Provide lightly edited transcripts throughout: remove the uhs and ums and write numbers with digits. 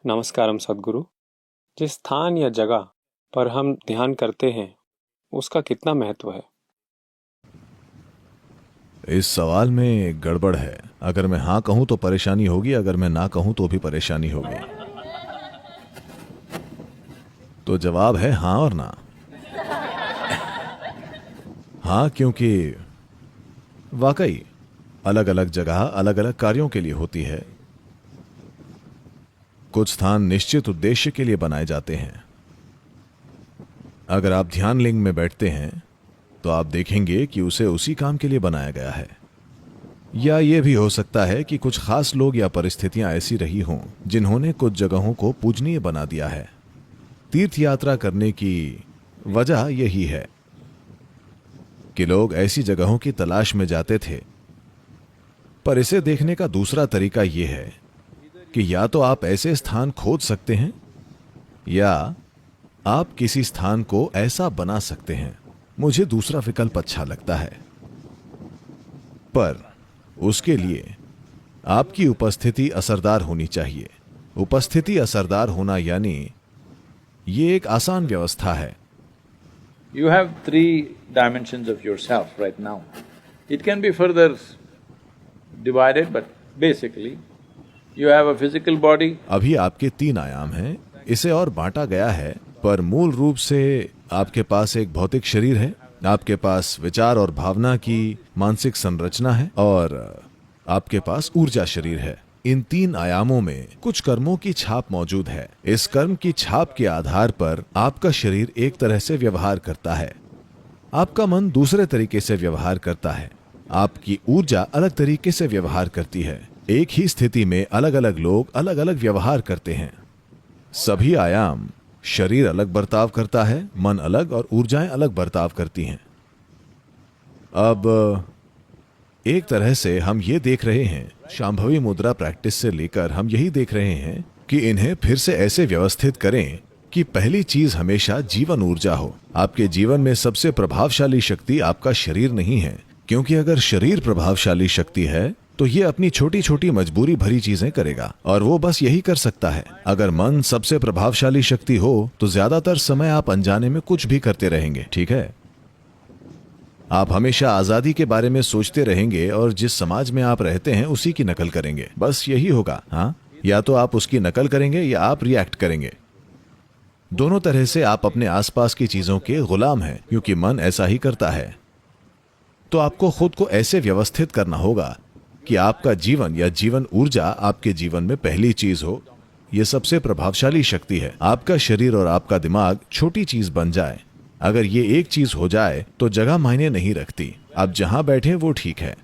नमस्कारम सद्गुरु। जिस स्थान या जगह पर हम ध्यान करते हैं उसका कितना महत्व है? इस सवाल में गड़बड़ है। अगर मैं हाँ कहूं तो परेशानी होगी, अगर मैं ना कहूं तो भी परेशानी होगी। तो जवाब है हाँ और ना। हाँ, क्योंकि वाकई अलग अलग जगह अलग अलग कार्यों के लिए होती है। कुछ स्थान निश्चित उद्देश्य के लिए बनाए जाते हैं। अगर आप ध्यान लिंग में बैठते हैं तो आप देखेंगे कि उसे उसी काम के लिए बनाया गया है। या यह भी हो सकता है कि कुछ खास लोग या परिस्थितियां ऐसी रही हों जिन्होंने कुछ जगहों को पूजनीय बना दिया है। तीर्थ यात्रा करने की वजह यही है कि लोग ऐसी जगहों की तलाश में जाते थे। पर इसे देखने का दूसरा तरीका यह है कि या तो आप ऐसे स्थान खोज सकते हैं या आप किसी स्थान को ऐसा बना सकते हैं। मुझे दूसरा विकल्प अच्छा लगता है, पर उसके लिए आपकी उपस्थिति असरदार होनी चाहिए। उपस्थिति असरदार होना यानी ये एक आसान व्यवस्था है। You have three dimensions of yourself right now. It can be further divided, but basically you have a physical body. अभी आपके 3 आयाम हैं, इसे और बांटा गया है, पर मूल रूप से आपके पास एक भौतिक शरीर है, आपके पास विचार और भावना की मानसिक संरचना है और आपके पास ऊर्जा शरीर है। इन 3 आयामों में कुछ कर्मों की छाप मौजूद है। इस कर्म की छाप के आधार पर आपका शरीर एक तरह से व्यवहार करता है, आपका मन दूसरे तरीके से व्यवहार करता है, आपकी ऊर्जा अलग तरीके से व्यवहार करती है। एक ही स्थिति में अलग अलग लोग अलग अलग व्यवहार करते हैं। सभी आयाम, शरीर अलग बर्ताव करता है, मन अलग और ऊर्जाएं अलग बर्ताव करती हैं। अब एक तरह से हम ये देख रहे हैं, शांभवी मुद्रा प्रैक्टिस से लेकर हम यही देख रहे हैं कि इन्हें फिर से ऐसे व्यवस्थित करें कि पहली चीज हमेशा जीवन ऊर्जा हो। आपके जीवन में सबसे प्रभावशाली शक्ति आपका शरीर नहीं है, क्योंकि अगर शरीर प्रभावशाली शक्ति है तो ये अपनी छोटी छोटी मजबूरी भरी चीजें करेगा और वो बस यही कर सकता है। अगर मन सबसे प्रभावशाली शक्ति हो तो ज्यादातर समय आप अनजाने में कुछ भी करते रहेंगे, ठीक है? आप हमेशा आजादी के बारे में सोचते रहेंगे और जिस समाज में आप रहते हैं उसी की नकल करेंगे। बस यही होगा। हाँ, या तो आप उसकी नकल करेंगे या आप रिएक्ट करेंगे। दोनों तरह से आप अपने आसपास की चीजों के गुलाम हैं, क्योंकि मन ऐसा ही करता है। तो आपको खुद को ऐसे व्यवस्थित करना होगा कि आपका जीवन या जीवन ऊर्जा आपके जीवन में पहली चीज हो। यह सबसे प्रभावशाली शक्ति है। आपका शरीर और आपका दिमाग छोटी चीज बन जाए। अगर ये एक चीज हो जाए तो जगह मायने नहीं रखती। आप जहां बैठे वो ठीक है,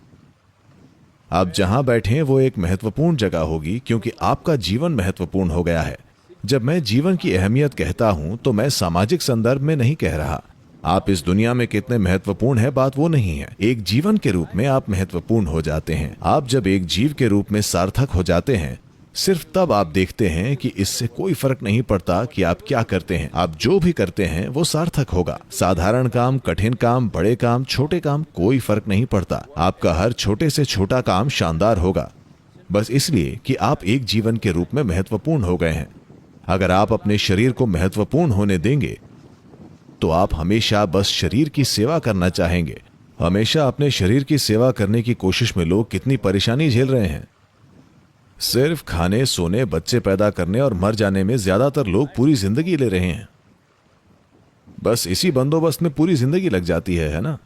आप जहां बैठे वो एक महत्वपूर्ण जगह होगी, क्योंकि आपका जीवन महत्वपूर्ण हो गया है। जब मैं जीवन की अहमियत कहता हूं तो मैं सामाजिक संदर्भ में नहीं कह रहा। आप इस दुनिया में कितने महत्वपूर्ण है बात वो नहीं है। एक जीवन के रूप में आप महत्वपूर्ण हो जाते हैं। आप जब एक जीव के रूप में सार्थक हो जाते हैं, सिर्फ तब आप देखते हैं कि इससे कोई फर्क नहीं पड़ता कि आप क्या करते हैं। आप जो भी करते हैं वो सार्थक होगा। साधारण काम, कठिन काम, बड़े काम, छोटे काम, कोई फर्क नहीं पड़ता। आपका हर छोटे से छोटा काम शानदार होगा, बस इसलिए कि आप एक जीवन के रूप में महत्वपूर्ण हो गए हैं। अगर आप अपने शरीर को महत्वपूर्ण होने देंगे तो आप हमेशा बस शरीर की सेवा करना चाहेंगे। हमेशा अपने शरीर की सेवा करने की कोशिश में लोग कितनी परेशानी झेल रहे हैं। सिर्फ खाने, सोने, बच्चे पैदा करने और मर जाने में ज्यादातर लोग पूरी जिंदगी ले रहे हैं। बस इसी बंदोबस्त में पूरी जिंदगी लग जाती है ना?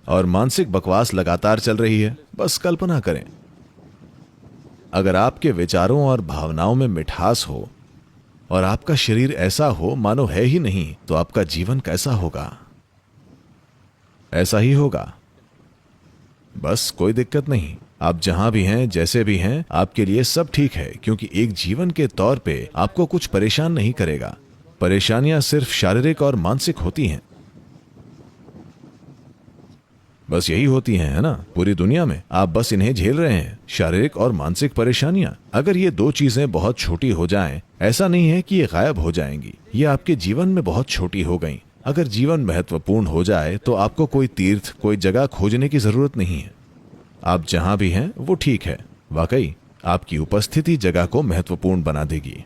और मानसिक बकवास लगातार चल रही है। बस कल्पना करें, अगर आपके विचारों और भावनाओं में मिठास हो और आपका शरीर ऐसा हो मानो है ही नहीं, तो आपका जीवन कैसा होगा? ऐसा ही होगा। बस कोई दिक्कत नहीं। आप जहां भी हैं, जैसे भी हैं, आपके लिए सब ठीक है, क्योंकि एक जीवन के तौर पे आपको कुछ परेशान नहीं करेगा। परेशानियां सिर्फ शारीरिक और मानसिक होती हैं। बस यही होती हैं, है ना? पूरी दुनिया में आप बस इन्हें झेल रहे हैं, शारीरिक और मानसिक परेशानियां। अगर ये 2 चीजें बहुत छोटी हो जाएं, ऐसा नहीं है कि ये गायब हो जाएंगी। ये आपके जीवन में बहुत छोटी हो गई। अगर जीवन महत्वपूर्ण हो जाए तो आपको कोई तीर्थ, कोई जगह खोजने की जरूरत नहीं है। आप जहां भी हैं वो ठीक है। वाकई आपकी उपस्थिति जगह को महत्वपूर्ण बना देगी।